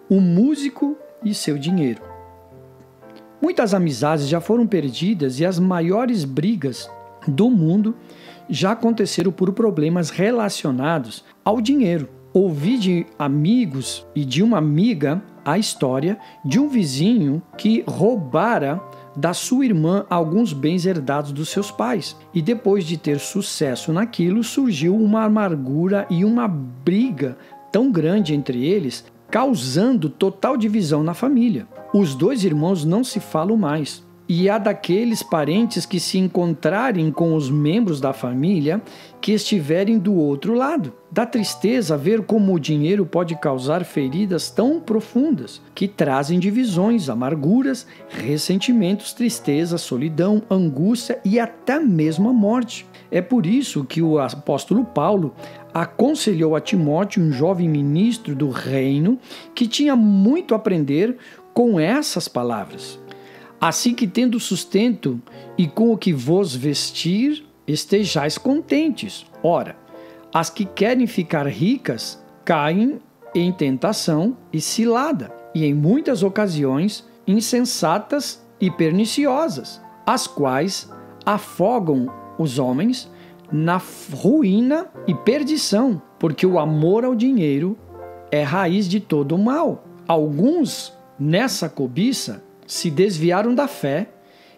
o músico e seu dinheiro. Muitas amizades já foram perdidas e as maiores brigas do mundo já aconteceram por problemas relacionados ao dinheiro. Ouvi de amigos e de uma amiga a história de um vizinho que roubara da sua irmã alguns bens herdados dos seus pais. E depois de ter sucesso naquilo, surgiu uma amargura e uma briga tão grande entre eles, causando total divisão na família. Os dois irmãos não se falam mais. E há daqueles parentes que se encontrarem com os membros da família que estiverem do outro lado. Dá tristeza ver como o dinheiro pode causar feridas tão profundas, que trazem divisões, amarguras, ressentimentos, tristeza, solidão, angústia e até mesmo a morte. É por isso que o apóstolo Paulo aconselhou a Timóteo, um jovem ministro do reino, que tinha muito a aprender com essas palavras. Assim que, tendo sustento e com o que vos vestir, estejais contentes. Ora, as que querem ficar ricas caem em tentação e cilada, e em muitas ocasiões insensatas e perniciosas, as quais afogam os homens na ruína e perdição, porque o amor ao dinheiro é raiz de todo o mal. Alguns, nessa cobiça, se desviaram da fé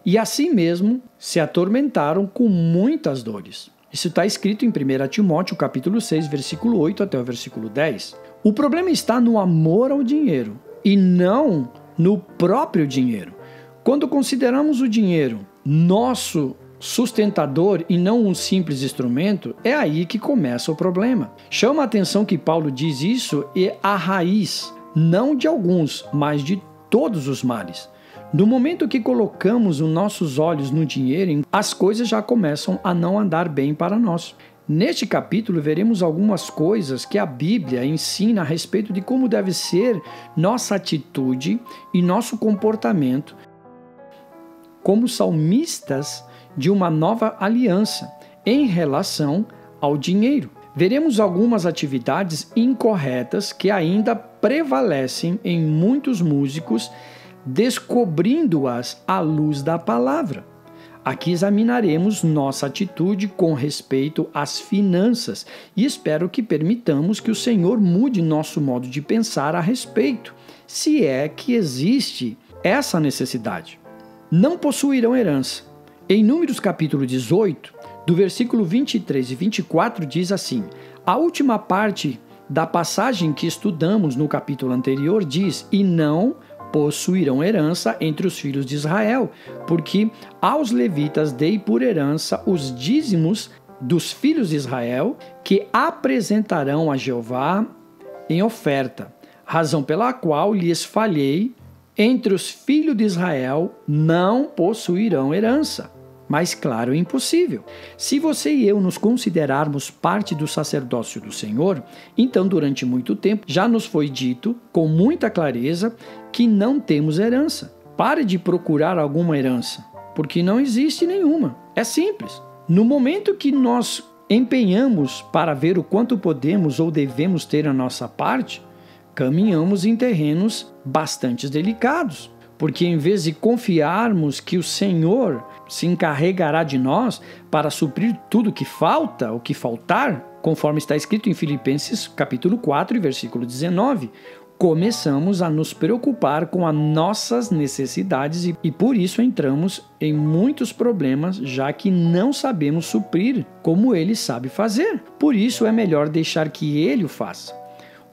e assim mesmo se atormentaram com muitas dores. Isso está escrito em 1 Timóteo capítulo 6, versículo 8 até o versículo 10. O problema está no amor ao dinheiro e não no próprio dinheiro. Quando consideramos o dinheiro nosso sustentador e não um simples instrumento, é aí que começa o problema. Chama a atenção que Paulo diz isso é a raiz, não de alguns, mas de todos os males. No momento que colocamos os nossos olhos no dinheiro, as coisas já começam a não andar bem para nós. Neste capítulo, veremos algumas coisas que a Bíblia ensina a respeito de como deve ser nossa atitude e nosso comportamento como salmistas de uma nova aliança em relação ao dinheiro. Veremos algumas atividades incorretas que ainda prevalecem em muitos músicos, descobrindo-as à luz da palavra. Aqui examinaremos nossa atitude com respeito às finanças e espero que permitamos que o Senhor mude nosso modo de pensar a respeito, se é que existe essa necessidade. Não possuirão herança. Em Números capítulo 18, do versículo 23 e 24 diz assim: a última parte da passagem que estudamos no capítulo anterior diz: e não possuirão herança entre os filhos de Israel, porque aos levitas dei por herança os dízimos dos filhos de Israel, que apresentarão a Jeová em oferta, razão pela qual lhes falhei, entre os filhos de Israel não possuirão herança. Mas claro, é impossível. Se você e eu nos considerarmos parte do sacerdócio do Senhor, então durante muito tempo já nos foi dito com muita clareza que não temos herança. Pare de procurar alguma herança, porque não existe nenhuma. É simples. No momento que nós empenhamos para ver o quanto podemos ou devemos ter a nossa parte, caminhamos em terrenos bastante delicados. Porque em vez de confiarmos que o Senhor se encarregará de nós para suprir tudo que falta, o que faltar, conforme está escrito em Filipenses capítulo 4, versículo 19, começamos a nos preocupar com as nossas necessidades e por isso entramos em muitos problemas, já que não sabemos suprir como Ele sabe fazer. Por isso é melhor deixar que Ele o faça.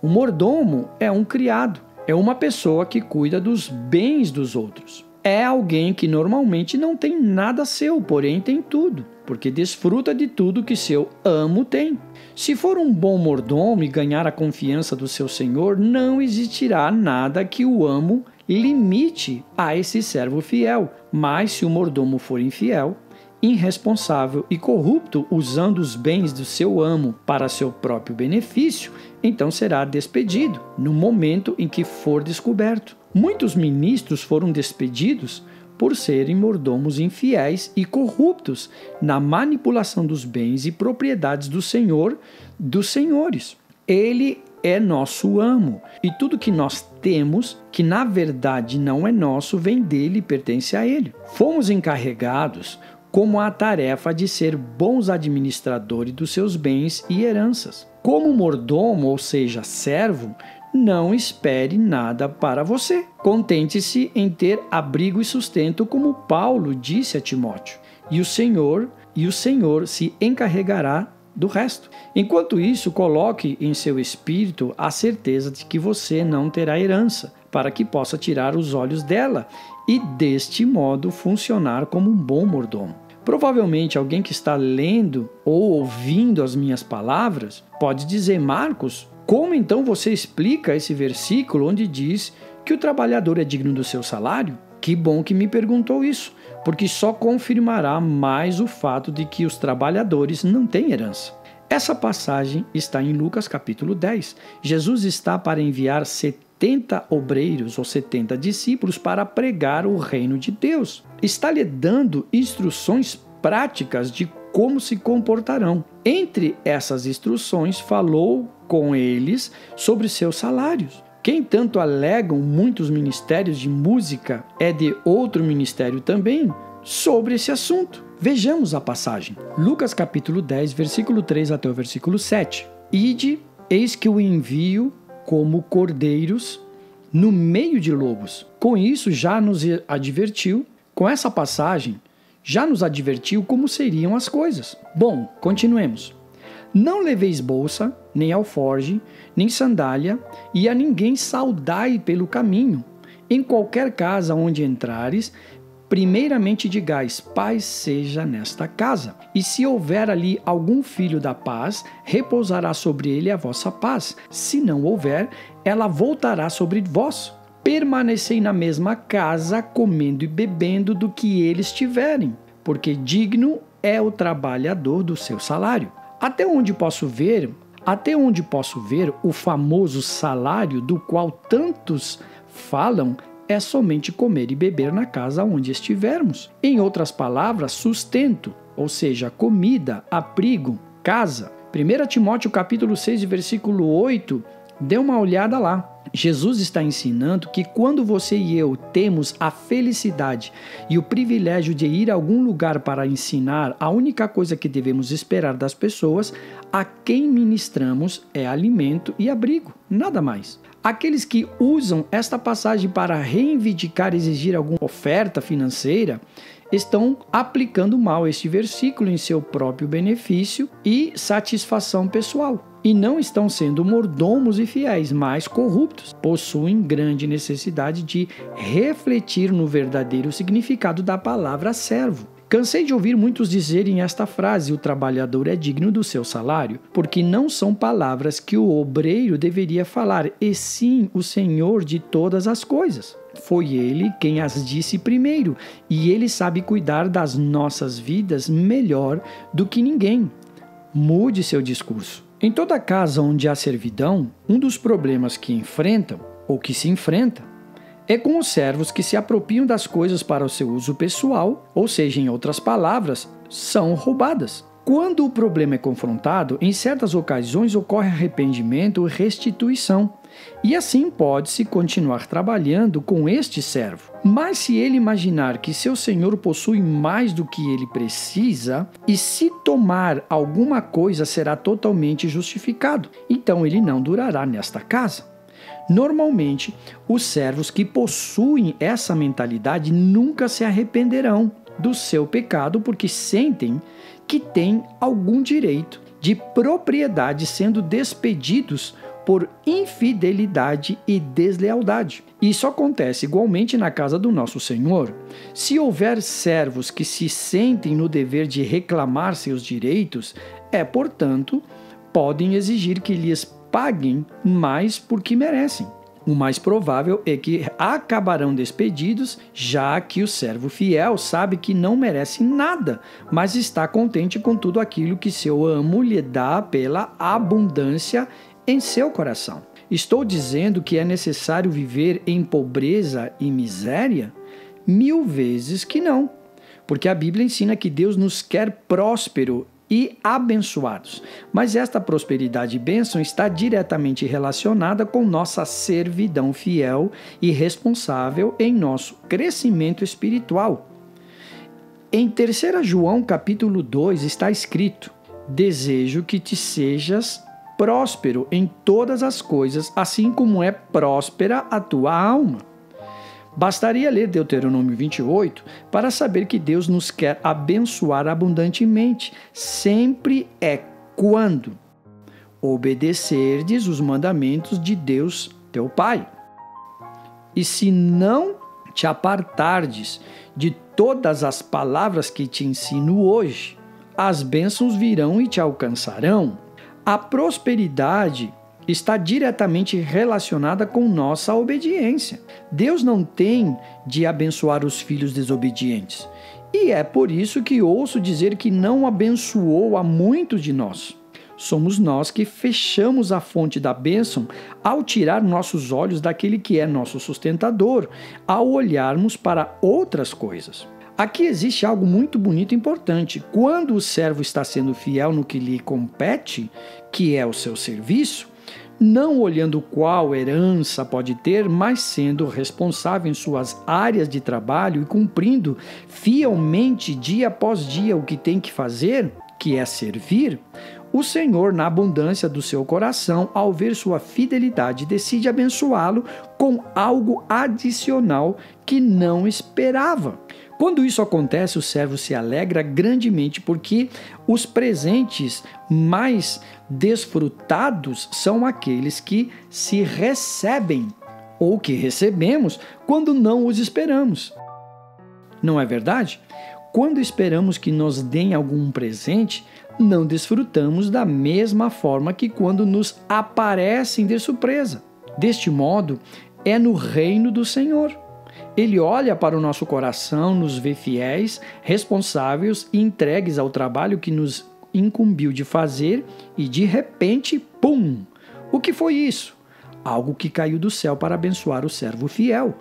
O mordomo é um criado. É uma pessoa que cuida dos bens dos outros. É alguém que normalmente não tem nada seu, porém tem tudo, porque desfruta de tudo que seu amo tem. Se for um bom mordomo e ganhar a confiança do seu senhor, não existirá nada que o amo limite a esse servo fiel. Mas se o mordomo for infiel, irresponsável e corrupto, usando os bens do seu amo para seu próprio benefício, então será despedido no momento em que for descoberto. Muitos ministros foram despedidos por serem mordomos infiéis e corruptos na manipulação dos bens e propriedades do Senhor dos senhores. Ele é nosso amo, e tudo que nós temos, que na verdade não é nosso, vem dele e pertence a ele. Fomos encarregados como a tarefa de ser bons administradores dos seus bens e heranças. Como mordomo, ou seja, servo, não espere nada para você. Contente-se em ter abrigo e sustento, como Paulo disse a Timóteo, e o Senhor se encarregará do resto. Enquanto isso, coloque em seu espírito a certeza de que você não terá herança, para que possa tirar os olhos dela e, deste modo, funcionar como um bom mordomo. Provavelmente alguém que está lendo ou ouvindo as minhas palavras pode dizer: Marcos, como então você explica esse versículo onde diz que o trabalhador é digno do seu salário? Que bom que me perguntou isso, porque só confirmará mais o fato de que os trabalhadores não têm herança. Essa passagem está em Lucas capítulo 10. Jesus está para enviar 70 obreiros ou 70 discípulos para pregar o reino de Deus. Está lhe dando instruções práticas de como se comportarão. Entre essas instruções, falou com eles sobre seus salários. Quem tanto alegam muitos ministérios de música é de outro ministério também sobre esse assunto. Vejamos a passagem. Lucas capítulo 10, versículo 3 até o versículo 7. Ide, eis que o envio como cordeiros no meio de lobos. Com isso já nos advertiu, com essa passagem, já nos advertiu como seriam as coisas. Bom, continuemos. Não leveis bolsa, nem alforge, nem sandália, e a ninguém saudai pelo caminho. Em qualquer casa onde entrares, primeiramente digais: paz seja nesta casa. E se houver ali algum filho da paz, repousará sobre ele a vossa paz. Se não houver, ela voltará sobre vós. Permanecei na mesma casa, comendo e bebendo do que eles tiverem, porque digno é o trabalhador do seu salário. Até onde posso ver o famoso salário do qual tantos falam é somente comer e beber na casa onde estivermos. Em outras palavras, sustento, ou seja, comida, abrigo, casa. 1 Timóteo capítulo 6, versículo 8, dê uma olhada lá. Jesus está ensinando que quando você e eu temos a felicidade e o privilégio de ir a algum lugar para ensinar, a única coisa que devemos esperar das pessoas a quem ministramos é alimento e abrigo, nada mais. Aqueles que usam esta passagem para reivindicar e exigir alguma oferta financeira estão aplicando mal este versículo em seu próprio benefício e satisfação pessoal. E não estão sendo mordomos e fiéis, mas corruptos. Possuem grande necessidade de refletir no verdadeiro significado da palavra servo. Cansei de ouvir muitos dizerem esta frase: o trabalhador é digno do seu salário, porque não são palavras que o obreiro deveria falar, e sim o Senhor de todas as coisas. Foi ele quem as disse primeiro, e ele sabe cuidar das nossas vidas melhor do que ninguém. Mude seu discurso. Em toda casa onde há servidão, um dos problemas que enfrentam, ou que se enfrenta, é com os servos que se apropriam das coisas para o seu uso pessoal, ou seja, em outras palavras, são roubadas. Quando o problema é confrontado, em certas ocasiões ocorre arrependimento e restituição, e assim pode-se continuar trabalhando com este servo. Mas se ele imaginar que seu senhor possui mais do que ele precisa, e se tomar alguma coisa será totalmente justificado, então ele não durará nesta casa. Normalmente, os servos que possuem essa mentalidade nunca se arrependerão do seu pecado porque sentem que têm algum direito de propriedade sendo despedidos por infidelidade e deslealdade. Isso acontece igualmente na casa do nosso Senhor. Se houver servos que se sentem no dever de reclamar seus direitos, portanto, podem exigir que lhes paguem mais porque merecem. O mais provável é que acabarão despedidos, já que o servo fiel sabe que não merece nada, mas está contente com tudo aquilo que seu amo lhe dá pela abundância em seu coração. Estou dizendo que é necessário viver em pobreza e miséria? 1000 vezes que não, porque a Bíblia ensina que Deus nos quer próspero e abençoados. Mas esta prosperidade e bênção está diretamente relacionada com nossa servidão fiel e responsável em nosso crescimento espiritual. Em 3 João capítulo 2 está escrito: desejo que te sejas próspero em todas as coisas, assim como é próspera a tua alma. Bastaria ler Deuteronômio 28 para saber que Deus nos quer abençoar abundantemente. Sempre é quando obedecerdes os mandamentos de Deus, teu Pai. E se não te apartardes de todas as palavras que te ensino hoje, as bênçãos virão e te alcançarão. A prosperidade está diretamente relacionada com nossa obediência. Deus não tem de abençoar os filhos desobedientes. E é por isso que ouço dizer que não abençoou a muitos de nós. Somos nós que fechamos a fonte da bênção ao tirar nossos olhos daquele que é nosso sustentador, ao olharmos para outras coisas. Aqui existe algo muito bonito e importante. Quando o servo está sendo fiel no que lhe compete, que é o seu serviço, não olhando qual herança pode ter, mas sendo responsável em suas áreas de trabalho e cumprindo fielmente dia após dia o que tem que fazer, que é servir, o Senhor, na abundância do seu coração, ao ver sua fidelidade, decide abençoá-lo com algo adicional que não esperava. Quando isso acontece, o servo se alegra grandemente porque os presentes mais desfrutados são aqueles que se recebem ou que recebemos quando não os esperamos. Não é verdade? Quando esperamos que nos deem algum presente, não desfrutamos da mesma forma que quando nos aparecem de surpresa. Deste modo, é no reino do Senhor. Ele olha para o nosso coração, nos vê fiéis, responsáveis e entregues ao trabalho que nos incumbiu de fazer e de repente, pum! O que foi isso? Algo que caiu do céu para abençoar o servo fiel.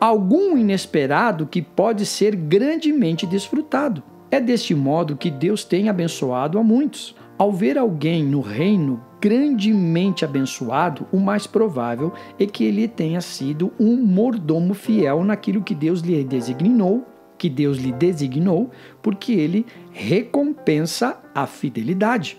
Algum inesperado que pode ser grandemente desfrutado. É deste modo que Deus tem abençoado a muitos. Ao ver alguém no reino grandemente abençoado, o mais provável é que ele tenha sido um mordomo fiel naquilo que Deus lhe designou, porque ele recompensa a fidelidade.